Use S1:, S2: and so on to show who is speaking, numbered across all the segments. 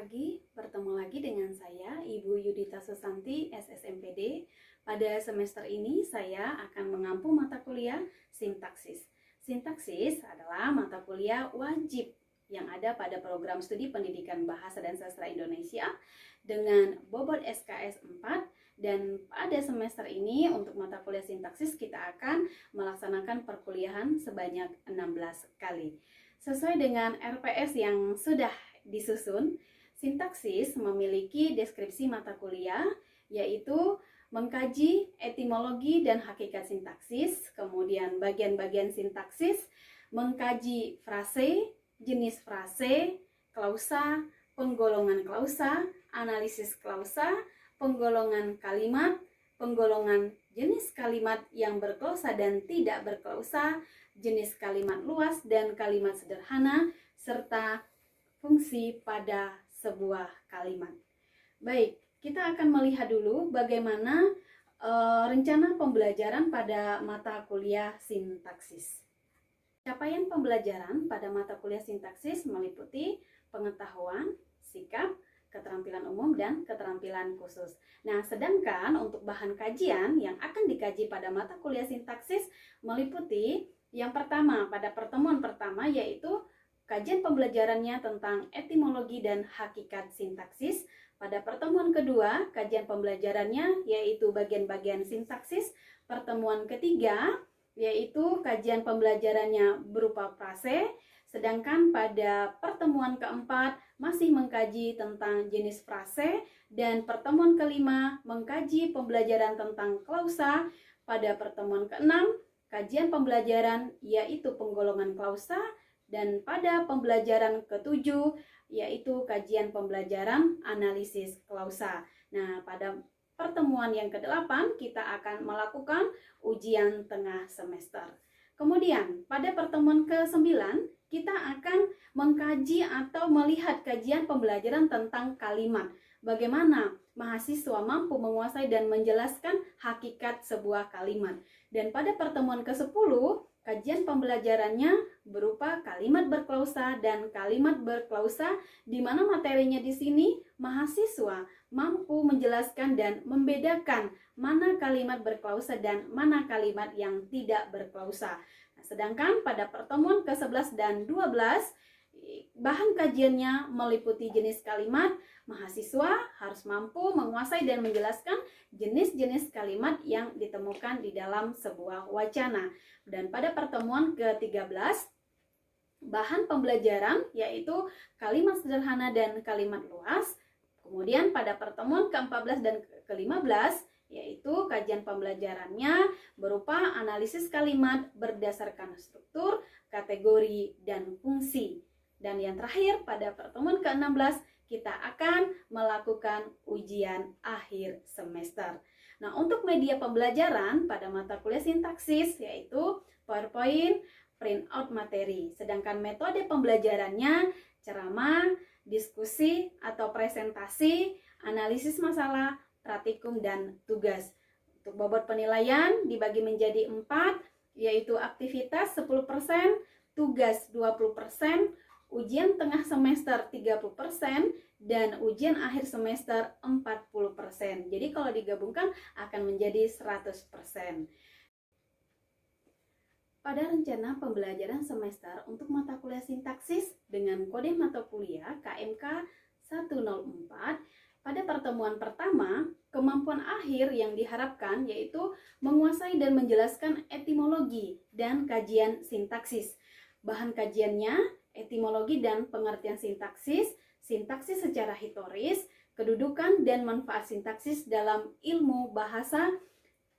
S1: pagi, bertemu lagi dengan saya, Ibu Yudita Susanti, SSMPD. Pada semester ini, saya akan mengampu mata kuliah sintaksis. Sintaksis adalah mata kuliah wajib yang ada pada program studi pendidikan bahasa dan sastra Indonesia dengan bobot SKS 4. Dan pada semester ini untuk mata kuliah sintaksis kita akan melaksanakan perkuliahan sebanyak 16 kali. Sesuai dengan RPS yang sudah disusun, sintaksis memiliki deskripsi mata kuliah, yaitu mengkaji etimologi dan hakikat sintaksis, kemudian bagian-bagian sintaksis, mengkaji frase, jenis frase, klausa, penggolongan klausa, analisis klausa, penggolongan kalimat, penggolongan jenis kalimat yang berklausa dan tidak berklausa, jenis kalimat luas dan kalimat sederhana, serta fungsi pada sebuah kalimat. Baik, kita akan melihat dulu bagaimana rencana pembelajaran pada mata kuliah sintaksis. Capaian pembelajaran pada mata kuliah sintaksis meliputi pengetahuan, sikap, keterampilan umum, dan keterampilan khusus. Nah, sedangkan untuk bahan kajian yang akan dikaji pada mata kuliah sintaksis meliputi yang pertama, pada pertemuan pertama yaitu kajian pembelajarannya tentang etimologi dan hakikat sintaksis. Pada pertemuan kedua, kajian pembelajarannya yaitu bagian-bagian sintaksis. Pertemuan ketiga yaitu kajian pembelajarannya berupa frase. Sedangkan pada pertemuan keempat masih mengkaji tentang jenis frase, dan pertemuan kelima mengkaji pembelajaran tentang klausa. Pada pertemuan keenam, kajian pembelajaran yaitu penggolongan klausa, dan pada pembelajaran ketujuh yaitu kajian pembelajaran analisis klausa. Nah, pada pertemuan yang ke-8 kita akan melakukan ujian tengah semester. Kemudian pada pertemuan ke-9 kita akan mengkaji atau melihat kajian pembelajaran tentang kalimat. Bagaimana mahasiswa mampu menguasai dan menjelaskan hakikat sebuah kalimat. Dan pada pertemuan ke-10 kajian pembelajarannya berupa kalimat berklausa dan kalimat berklausa, di mana materinya di sini mahasiswa mampu menjelaskan dan membedakan mana kalimat berklausa dan mana kalimat yang tidak berklausa. Nah, sedangkan pada pertemuan ke-11 dan 12 bahan kajiannya meliputi jenis kalimat. Mahasiswa harus mampu menguasai dan menjelaskan jenis-jenis kalimat yang ditemukan di dalam sebuah wacana. Dan pada pertemuan ke-13 bahan pembelajaran yaitu kalimat sederhana dan kalimat luas. Kemudian pada pertemuan ke-14 dan ke-15 yaitu kajian pembelajarannya berupa analisis kalimat berdasarkan struktur, kategori, dan fungsi. Dan yang terakhir pada pertemuan ke-16 kita akan melakukan ujian akhir semester. Nah, untuk media pembelajaran pada mata kuliah sintaksis yaitu PowerPoint, print out materi. Sedangkan metode pembelajarannya ceramah, diskusi atau presentasi, analisis masalah, praktikum, dan tugas. Untuk bobot penilaian dibagi menjadi 4, yaitu aktivitas 10%, tugas 20%, ujian tengah semester 30%, dan ujian akhir semester 40%. Jadi kalau digabungkan akan menjadi 100%. Pada rencana pembelajaran semester untuk mata kuliah sintaksis dengan kode mata kuliah KMK 104, pada pertemuan pertama, kemampuan akhir yang diharapkan yaitu menguasai dan menjelaskan etimologi dan kajian sintaksis. Bahan kajiannya etimologi dan pengertian sintaksis, sintaksis secara historis, kedudukan dan manfaat sintaksis dalam ilmu bahasa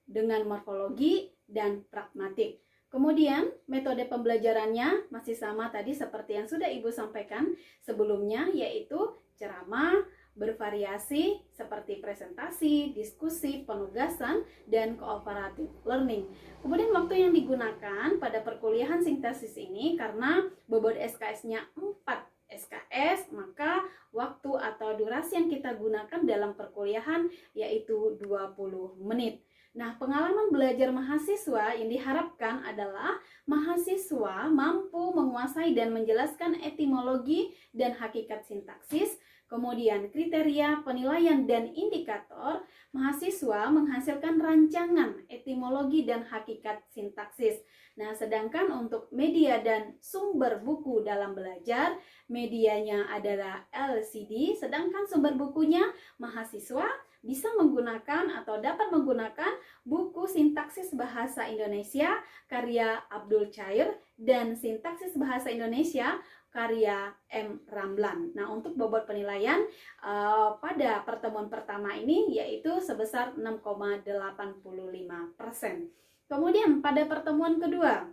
S1: dengan morfologi dan pragmatik. Kemudian metode pembelajarannya masih sama tadi seperti yang sudah Ibu sampaikan sebelumnya, yaitu ceramah, bervariasi seperti presentasi, diskusi, penugasan, dan cooperative learning. Kemudian waktu yang digunakan pada perkuliahan sintaksis ini karena bobot SKS-nya 4 SKS, maka waktu atau durasi yang kita gunakan dalam perkuliahan yaitu 20 menit. Nah, pengalaman belajar mahasiswa yang diharapkan adalah mahasiswa mampu menguasai dan menjelaskan etimologi dan hakikat sintaksis, Kemudian kriteria, penilaian, dan indikator, mahasiswa menghasilkan rancangan etimologi dan hakikat sintaksis. Nah, sedangkan untuk media dan sumber buku dalam belajar, medianya adalah LCD, sedangkan sumber bukunya mahasiswa bisa menggunakan atau dapat menggunakan buku sintaksis bahasa Indonesia karya Abdul Chair dan sintaksis bahasa Indonesia karya M. Ramlan. Nah, untuk bobot penilaian pada pertemuan pertama ini yaitu sebesar 6,85%. Kemudian pada pertemuan kedua,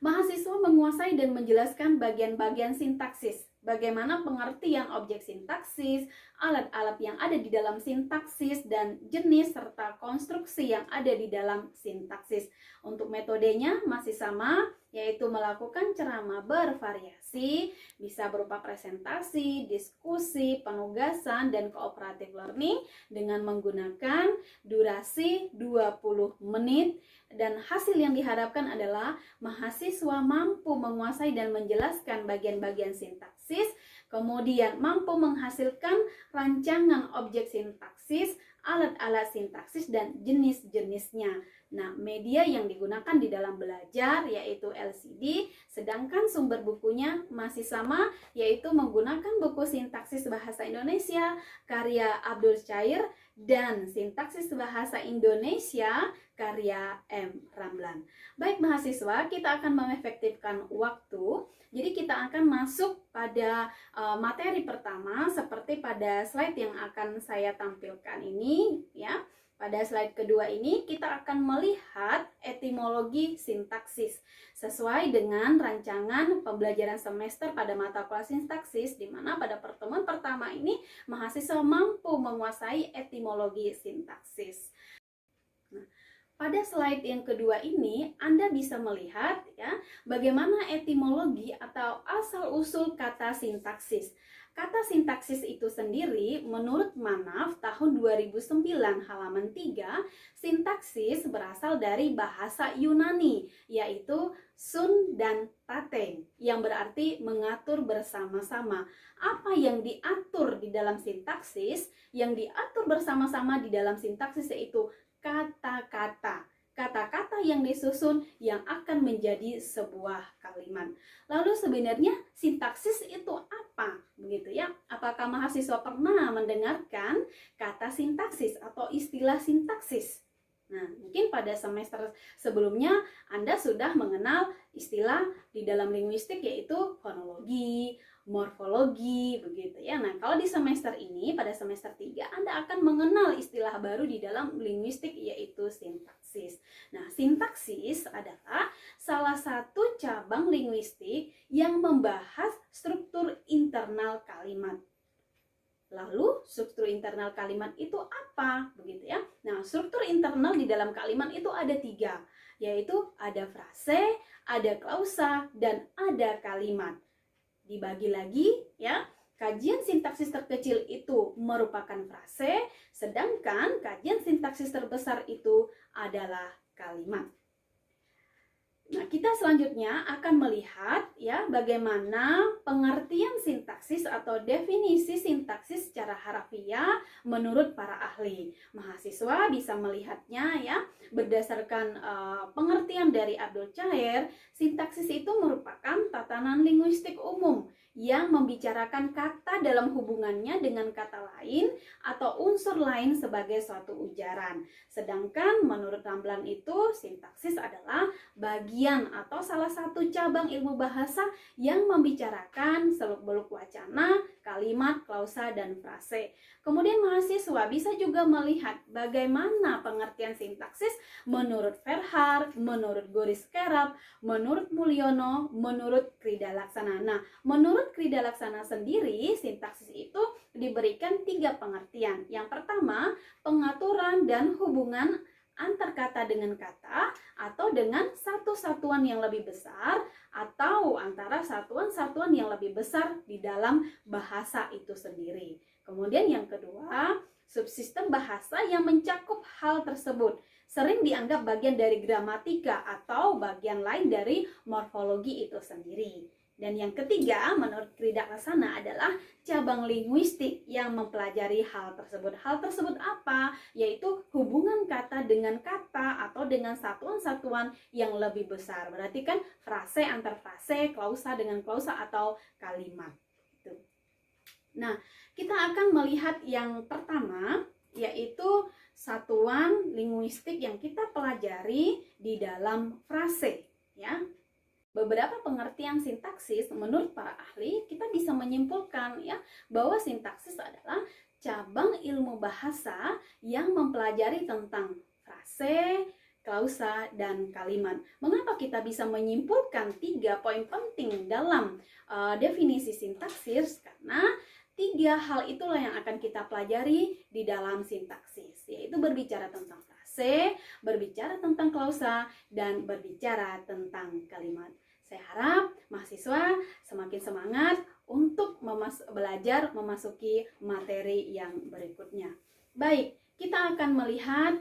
S1: mahasiswa menguasai dan menjelaskan bagian-bagian sintaksis. Bagaimana pengertian objek sintaksis, alat-alat yang ada di dalam sintaksis, dan jenis serta konstruksi yang ada di dalam sintaksis. Untuk metodenya masih sama, yaitu melakukan ceramah bervariasi, bisa berupa presentasi, diskusi, penugasan, dan cooperative learning dengan menggunakan durasi 20 menit. Dan hasil yang diharapkan adalah mahasiswa mampu menguasai dan menjelaskan bagian-bagian sintaksis, kemudian mampu menghasilkan rancangan objek sintaksis, alat-alat sintaksis, dan jenis-jenisnya. Nah, media yang digunakan di dalam belajar yaitu LCD, sedangkan sumber bukunya masih sama, yaitu menggunakan buku sintaksis bahasa Indonesia karya Abdul Chair dan sintaksis bahasa Indonesia karya M. Ramlan. Baik mahasiswa, kita akan mengefektifkan waktu. Jadi kita akan masuk pada materi pertama seperti pada slide yang akan saya tampilkan ini ya. Pada slide kedua ini kita akan melihat etimologi sintaksis sesuai dengan rancangan pembelajaran semester pada mata kuliah sintaksis, di mana pada pertemuan pertama ini mahasiswa mampu menguasai etimologi sintaksis. Nah, pada slide yang kedua ini Anda bisa melihat ya bagaimana etimologi atau asal-usul kata sintaksis. Kata sintaksis itu sendiri menurut Manaf tahun 2009 halaman 3, sintaksis berasal dari bahasa Yunani yaitu sun dan tate yang berarti mengatur bersama-sama. Apa yang diatur di dalam sintaksis? Yang diatur bersama-sama di dalam sintaksis yaitu kata-kata. Kata-kata yang disusun yang akan menjadi sebuah kalimat. Lalu sebenarnya sintaksis itu apa? Begitu ya. Apakah mahasiswa pernah mendengarkan kata sintaksis atau istilah sintaksis? Nah, mungkin pada semester sebelumnya Anda sudah mengenal istilah di dalam linguistik yaitu fonologi, morfologi, begitu ya. Nah, kalau di semester ini, pada semester 3, Anda akan mengenal istilah baru di dalam linguistik yaitu sintaksis. Nah, sintaksis adalah salah satu cabang linguistik yang membahas struktur internal kalimat. Lalu, struktur internal kalimat itu apa? Begitu ya. Nah, struktur internal di dalam kalimat itu ada 3, yaitu ada frase, ada klausa, dan ada kalimat. Dibagi lagi ya, kajian sintaksis terkecil itu merupakan frase, sedangkan kajian sintaksis terbesar itu adalah kalimat. Nah, kita selanjutnya akan melihat ya bagaimana pengertian sintaksis atau definisi sintaksis secara harafiah menurut para ahli. Mahasiswa bisa melihatnya ya berdasarkan pengertian dari Abdul Chair, sintaksis itu merupakan tatanan linguistik umum yang membicarakan kata dalam hubungannya dengan kata lain atau unsur lain sebagai suatu ujaran. Sedangkan menurut Ramlan itu sintaksis adalah bagian atau salah satu cabang ilmu bahasa yang membicarakan seluk-beluk wacana, kalimat, klausa, dan frase. Kemudian mahasiswa bisa juga melihat bagaimana pengertian sintaksis menurut Verhaar, menurut Goris Kerap, menurut Mulyono, menurut Krida Laksana. Nah, menurut Krida Laksana sendiri, sintaksis itu diberikan 3 pengertian. Yang pertama, pengaturan dan hubungan antar kata dengan kata atau dengan satu satuan yang lebih besar atau antara satuan-satuan yang lebih besar di dalam bahasa itu sendiri. Kemudian yang kedua, subsistem bahasa yang mencakup hal tersebut sering dianggap bagian dari gramatika atau bagian lain dari morfologi itu sendiri. Dan yang ketiga, menurut Krida Rasana adalah cabang linguistik yang mempelajari hal tersebut. Hal tersebut apa? Yaitu hubungan kata dengan kata atau dengan satuan-satuan yang lebih besar. Berarti kan frase antar frase, klausa dengan klausa atau kalimat. Nah, kita akan melihat yang pertama, yaitu satuan linguistik yang kita pelajari di dalam frase, ya. Beberapa pengertian sintaksis menurut para ahli kita bisa menyimpulkan ya bahwa sintaksis adalah cabang ilmu bahasa yang mempelajari tentang frase, klausa, dan kalimat. Mengapa kita bisa menyimpulkan 3 poin penting dalam definisi sintaksis? Karena 3 hal itulah yang akan kita pelajari di dalam sintaksis, yaitu berbicara tentang frase, berbicara tentang klausa, dan berbicara tentang kalimat. Saya harap mahasiswa semakin semangat untuk belajar memasuki materi yang berikutnya. Baik, kita akan melihat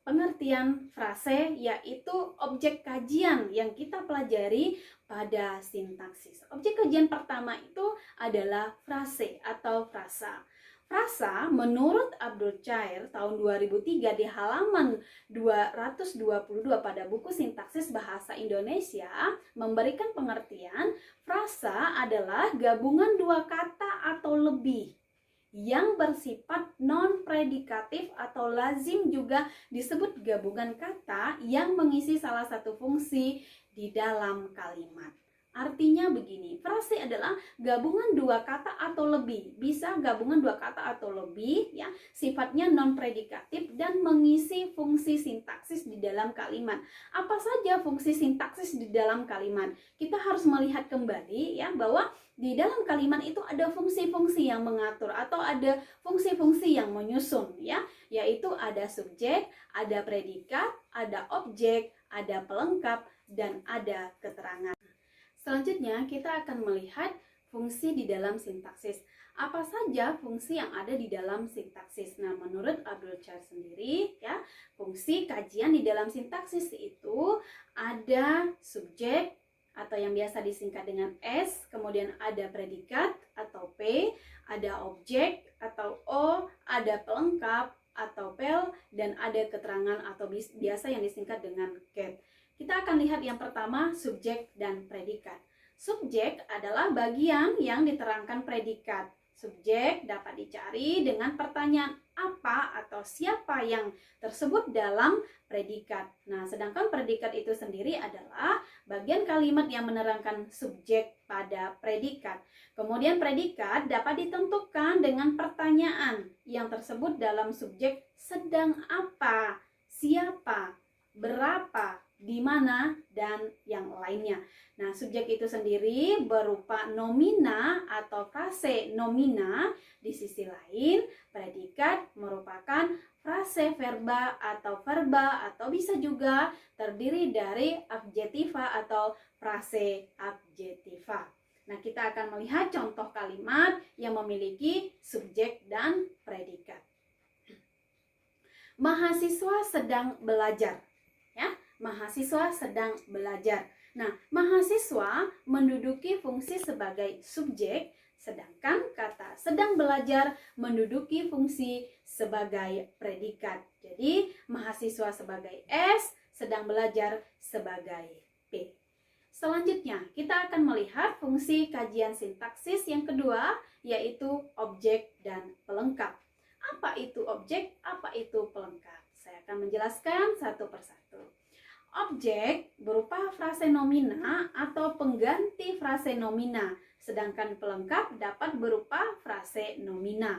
S1: pengertian frase, yaitu objek kajian yang kita pelajari pada sintaksis. Objek kajian pertama itu adalah frase atau frasa. Frasa menurut Abdul Chair tahun 2003 di halaman 222 pada buku Sintaksis Bahasa Indonesia memberikan pengertian frasa adalah gabungan 2 kata atau lebih yang bersifat non-predikatif atau lazim juga disebut gabungan kata yang mengisi salah satu fungsi di dalam kalimat. Artinya begini, frase adalah gabungan 2 kata atau lebih, bisa gabungan 2 kata atau lebih ya, sifatnya non-predikatif dan mengisi fungsi sintaksis di dalam kalimat. Apa saja fungsi sintaksis di dalam kalimat? Kita harus melihat kembali ya bahwa di dalam kalimat itu ada fungsi-fungsi yang mengatur atau ada fungsi-fungsi yang menyusun ya, yaitu ada subjek, ada predikat, ada objek, ada pelengkap, dan ada keterangan. Selanjutnya kita akan melihat fungsi di dalam sintaksis. Apa saja fungsi yang ada di dalam sintaksis? Nah, menurut Abdul Chair sendiri ya, fungsi kajian di dalam sintaksis itu ada subjek atau yang biasa disingkat dengan S, kemudian ada predikat atau P, ada objek atau O, ada pelengkap atau pel, dan ada keterangan atau biasa yang disingkat dengan ket. Kita akan lihat yang pertama, subjek dan predikat. Subjek adalah bagian yang diterangkan predikat. Subjek dapat dicari dengan pertanyaan apa atau siapa yang tersebut dalam predikat. Nah, sedangkan predikat itu sendiri adalah bagian kalimat yang menerangkan subjek pada predikat. Kemudian predikat dapat ditentukan dengan pertanyaan yang tersebut dalam subjek sedang apa, siapa, berapa, di mana, dan yang lainnya. Nah, subjek itu sendiri berupa nomina atau frase nomina. Di sisi lain, predikat merupakan frase verba atau bisa juga terdiri dari adjektiva atau frase adjektiva. Nah, kita akan melihat contoh kalimat yang memiliki subjek dan predikat. Mahasiswa sedang belajar. Ya, mahasiswa sedang belajar. Nah, mahasiswa menduduki fungsi sebagai subjek, sedangkan kata sedang belajar menduduki fungsi sebagai predikat. Jadi, mahasiswa sebagai S, sedang belajar sebagai P. Selanjutnya, kita akan melihat fungsi kajian sintaksis yang kedua, yaitu objek dan pelengkap. Apa itu objek? Apa itu pelengkap? Saya akan menjelaskan satu persatu. Objek berupa frase nomina atau pengganti frase nomina, sedangkan pelengkap dapat berupa frase nomina,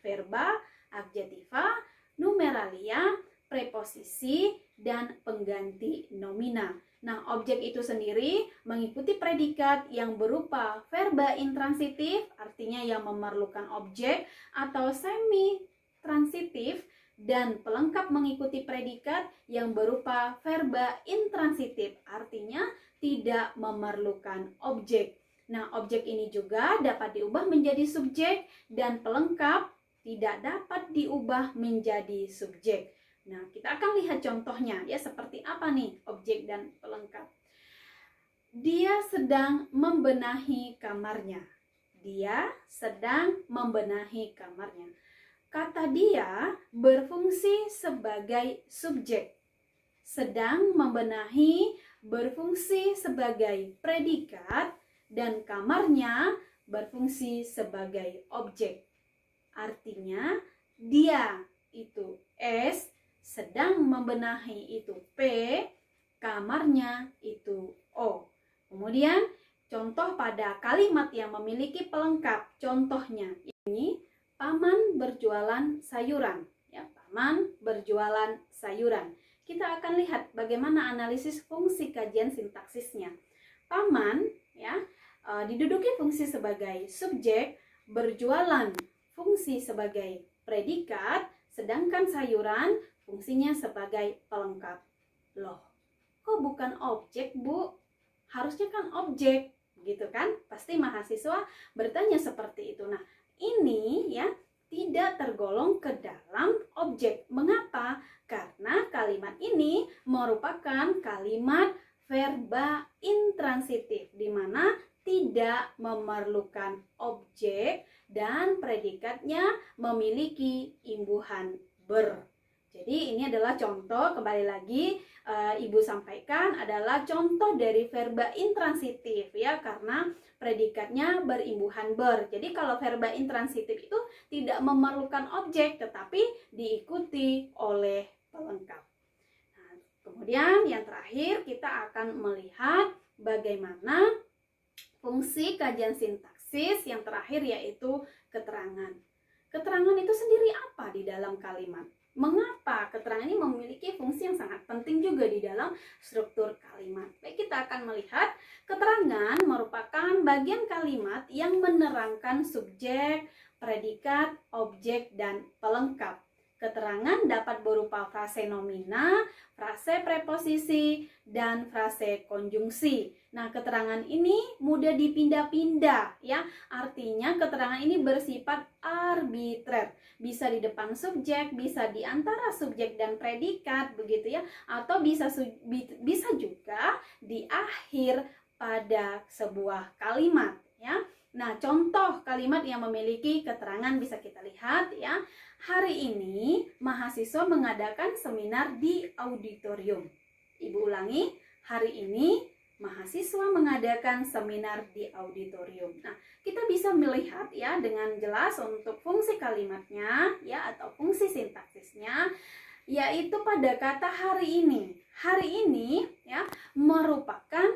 S1: verba, adjektiva, numeralia, preposisi, dan pengganti nomina. Nah, objek itu sendiri mengikuti predikat yang berupa verba intransitif, artinya yang memerlukan objek, atau semi-transitif, dan pelengkap mengikuti predikat yang berupa verba intransitif, artinya tidak memerlukan objek. Nah, objek ini juga dapat diubah menjadi subjek dan pelengkap tidak dapat diubah menjadi subjek. Nah, kita akan lihat contohnya ya, seperti apa nih objek dan pelengkap. Dia sedang membenahi kamarnya. Dia sedang membenahi kamarnya. Kata dia berfungsi sebagai subjek. Sedang membenahi berfungsi sebagai predikat dan kamarnya berfungsi sebagai objek. Artinya dia itu S, sedang membenahi itu P, kamarnya itu O. Kemudian contoh pada kalimat yang memiliki pelengkap. Contohnya ini, paman berjualan sayuran. Ya, paman berjualan sayuran. Kita akan lihat bagaimana analisis fungsi kajian sintaksisnya. Paman ya diduduki fungsi sebagai subjek, berjualan fungsi sebagai predikat, sedangkan sayuran fungsinya sebagai pelengkap. Loh, kok bukan objek, Bu? Harusnya kan objek, gitu kan? Pasti mahasiswa bertanya seperti itu. Nah, ini ya tidak tergolong ke dalam objek. Mengapa? Karena kalimat ini merupakan kalimat verba intransitif, di mana tidak memerlukan objek dan predikatnya memiliki imbuhan ber. Jadi ini adalah contoh, kembali lagi Ibu sampaikan adalah contoh dari verba intransitif ya, karena predikatnya berimbuhan ber. Jadi kalau verba intransitif itu tidak memerlukan objek tetapi diikuti oleh pelengkap. Nah, kemudian yang terakhir kita akan melihat bagaimana fungsi kajian sintaksis yang terakhir, yaitu keterangan. Keterangan itu sendiri apa di dalam kalimat? Mengapa keterangan ini memiliki fungsi yang sangat penting juga di dalam struktur kalimat? Baik, kita akan melihat keterangan merupakan bagian kalimat yang menerangkan subjek, predikat, objek, dan pelengkap. Keterangan dapat berupa frase nomina, frase preposisi, dan frase konjungsi. Nah, keterangan ini mudah dipindah-pindah ya. Artinya keterangan ini bersifat arbitrer. Bisa di depan subjek, bisa di antara subjek dan predikat begitu ya, atau bisa juga di akhir pada sebuah kalimat ya. Nah, contoh kalimat yang memiliki keterangan bisa kita lihat ya. Hari ini mahasiswa mengadakan seminar di auditorium. Ibu ulangi, hari ini mahasiswa mengadakan seminar di auditorium. Nah, kita bisa melihat ya dengan jelas untuk fungsi kalimatnya ya, atau fungsi sintaksisnya, yaitu pada kata hari ini. Hari ini ya merupakan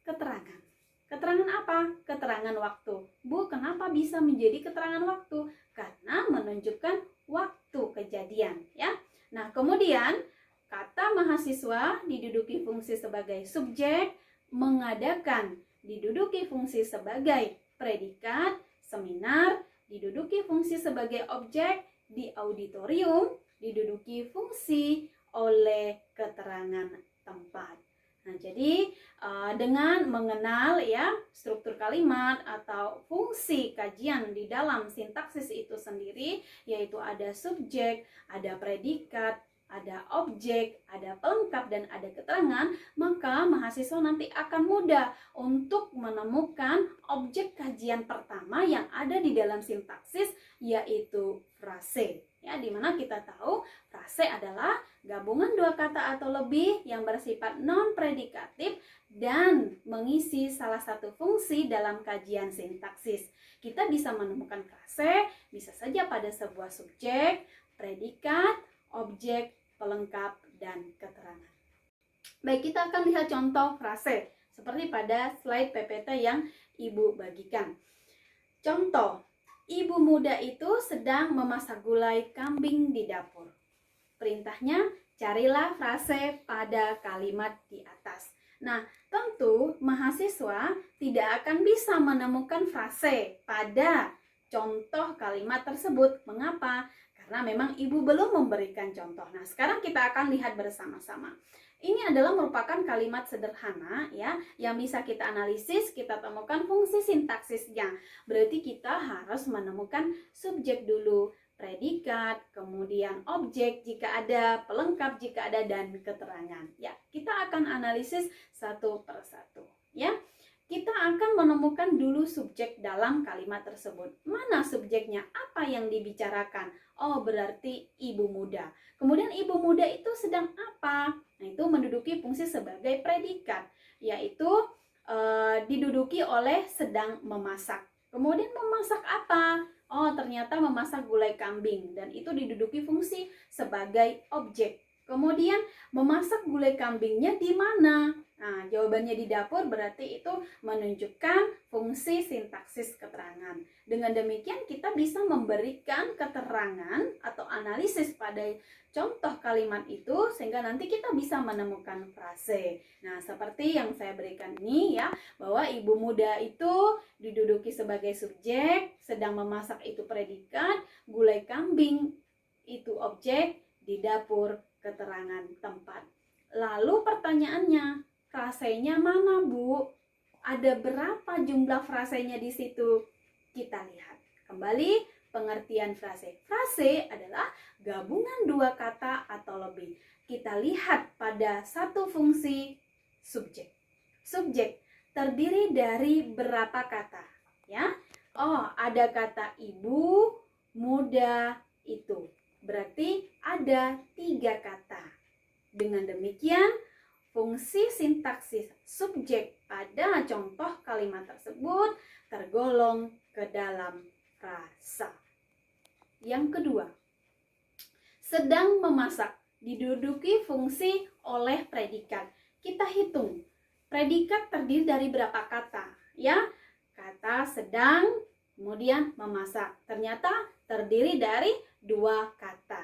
S1: keterangan. Keterangan apa? Keterangan waktu. Bu, kenapa bisa menjadi keterangan waktu? Karena menunjukkan waktu kejadian ya. Nah, kemudian kata mahasiswa diduduki fungsi sebagai subjek, mengadakan diduduki fungsi sebagai predikat, seminar diduduki fungsi sebagai objek, di auditorium diduduki fungsi oleh keterangan tempat. Nah, jadi dengan mengenal ya struktur kalimat atau fungsi kajian di dalam sintaksis itu sendiri, yaitu ada subjek, ada predikat, ada objek, ada pelengkap, dan ada keterangan, maka mahasiswa nanti akan mudah untuk menemukan objek kajian pertama yang ada di dalam sintaksis, yaitu frase. Ya, dimana kita tahu frase adalah gabungan dua kata atau lebih yang bersifat non-predikatif dan mengisi salah satu fungsi dalam kajian sintaksis. Kita bisa menemukan frase bisa saja pada sebuah subjek, predikat, objek, pelengkap, dan keterangan. Baik, kita akan lihat contoh frase seperti pada slide PPT yang Ibu bagikan. Contoh, ibu muda itu sedang memasak gulai kambing di dapur. Perintahnya, carilah frase pada kalimat di atas. Nah, tentu mahasiswa tidak akan bisa menemukan frase pada contoh kalimat tersebut. Mengapa? Karena memang ibu belum memberikan contoh. Nah, sekarang kita akan lihat bersama-sama. Ini adalah merupakan kalimat sederhana ya, yang bisa kita analisis, kita temukan fungsi sintaksisnya. Berarti kita harus menemukan subjek dulu, predikat, kemudian objek jika ada, pelengkap jika ada, dan keterangan. Ya, kita akan analisis satu persatu ya. akan menemukan dulu subjek dalam kalimat tersebut. Mana subjeknya? Apa yang dibicarakan? Oh, berarti ibu muda. Kemudian ibu muda itu sedang apa? Nah, itu menduduki fungsi sebagai predikat, yaitu diduduki oleh sedang memasak. Kemudian memasak apa? Oh, ternyata memasak gulai kambing, dan itu diduduki fungsi sebagai objek. Kemudian memasak gulai kambingnya di mana? Nah, jawabannya di dapur, berarti itu menunjukkan fungsi sintaksis keterangan. Dengan demikian kita bisa memberikan keterangan atau analisis pada contoh kalimat itu sehingga nanti kita bisa menemukan frase. Nah, seperti yang saya berikan ini ya, bahwa ibu muda itu diduduki sebagai subjek, sedang memasak itu predikat, gulai kambing itu objek, di dapur keterangan tempat. Lalu pertanyaannya, frasenya mana, Bu? Ada berapa jumlah frasenya di situ? Kita lihat. Kembali pengertian frase. Frase adalah gabungan dua kata atau lebih. Kita lihat pada satu fungsi subjek. Subjek terdiri dari berapa kata? Ya. Oh, ada kata ibu, muda, itu. Berarti ada 3 kata. Dengan demikian, fungsi sintaksis subjek pada contoh kalimat tersebut tergolong ke dalam frasa. Yang kedua, sedang memasak diduduki fungsi oleh predikat. Kita hitung, predikat terdiri dari berapa kata? Ya, kata sedang, kemudian memasak. Ternyata terdiri dari 2 kata.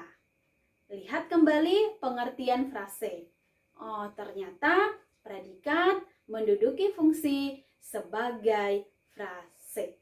S1: Lihat kembali pengertian frase. Oh, ternyata predikat menduduki fungsi sebagai frase.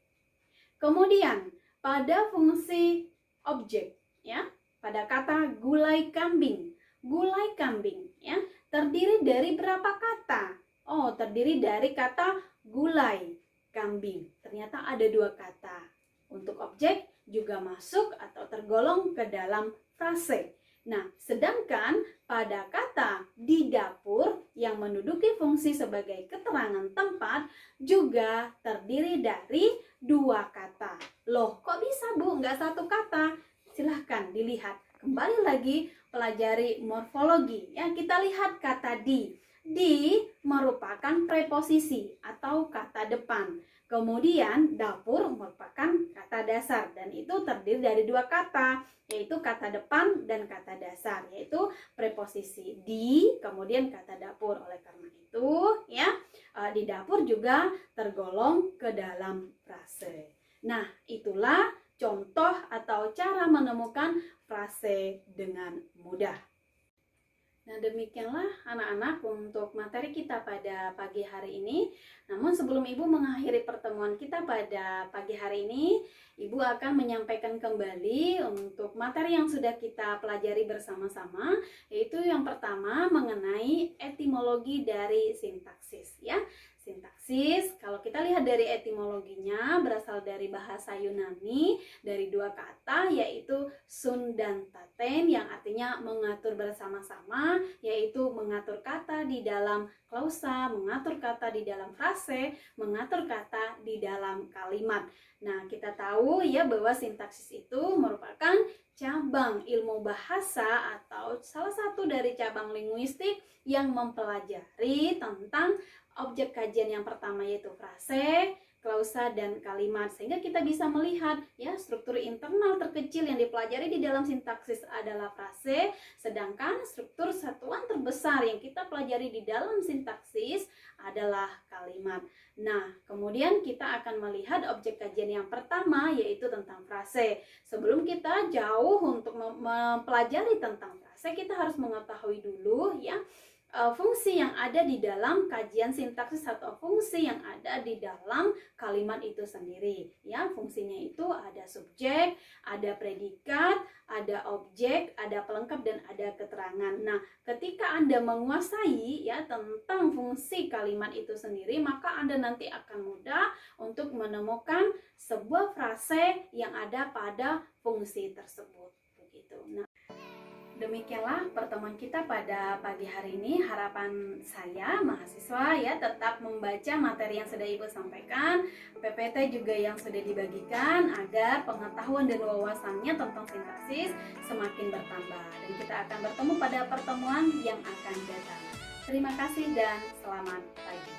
S1: Kemudian pada fungsi objek, ya, pada kata gulai kambing. Gulai kambing, ya, terdiri dari berapa kata? Oh, terdiri dari kata gulai kambing. Ternyata ada 2 kata. Untuk objek juga masuk atau tergolong ke dalam frase. Nah, sedangkan pada kata di dapur yang menduduki fungsi sebagai keterangan tempat juga terdiri dari 2 kata. Loh, kok bisa, Bu? Nggak 1 kata? Silahkan dilihat. Kembali lagi pelajari morfologi. Ya, kita lihat kata di. Di merupakan preposisi atau kata depan. Kemudian dapur merupakan kata dasar dan itu terdiri dari 2 kata, yaitu kata depan dan kata dasar, yaitu preposisi di, kemudian kata dapur. Oleh karena itu, ya, di dapur juga tergolong ke dalam frase. Nah, itulah contoh atau cara menemukan frase dengan mudah. Nah, demikianlah anak-anak untuk materi kita pada pagi hari ini. Namun sebelum Ibu mengakhiri pertemuan kita pada pagi hari ini, Ibu akan menyampaikan kembali untuk materi yang sudah kita pelajari bersama-sama, yaitu yang pertama mengenai etimologi dari sintaksis, ya. Sintaksis, kalau kita lihat dari etimologinya, berasal dari bahasa Yunani, dari 2 kata, yaitu sun dan taten, yang artinya mengatur bersama-sama, yaitu mengatur kata di dalam klausa, mengatur kata di dalam frase, mengatur kata di dalam kalimat. Nah, kita tahu ya bahwa sintaksis itu merupakan cabang ilmu bahasa atau salah satu dari cabang linguistik yang mempelajari tentang objek kajian yang pertama, yaitu frase, klausa, dan kalimat. Sehingga kita bisa melihat ya struktur internal terkecil yang dipelajari di dalam sintaksis adalah frase, sedangkan struktur satuan terbesar yang kita pelajari di dalam sintaksis adalah kalimat. Nah, kemudian kita akan melihat objek kajian yang pertama, yaitu tentang frase. Sebelum kita jauh untuk mempelajari tentang frase, kita harus mengetahui dulu ya fungsi yang ada di dalam kajian sintaksis atau fungsi yang ada di dalam kalimat itu sendiri. Ya, fungsinya itu ada subjek, ada predikat, ada objek, ada pelengkap, dan ada keterangan. Nah, ketika Anda menguasai ya tentang fungsi kalimat itu sendiri, maka Anda nanti akan mudah untuk menemukan sebuah frase yang ada pada fungsi tersebut. Begitu. Demikianlah pertemuan kita pada pagi hari ini. Harapan saya mahasiswa ya tetap membaca materi yang sudah Ibu sampaikan, PPT juga yang sudah dibagikan agar pengetahuan dan wawasannya tentang sintaksis semakin bertambah. Dan kita akan bertemu pada pertemuan yang akan datang. Terima kasih dan selamat pagi.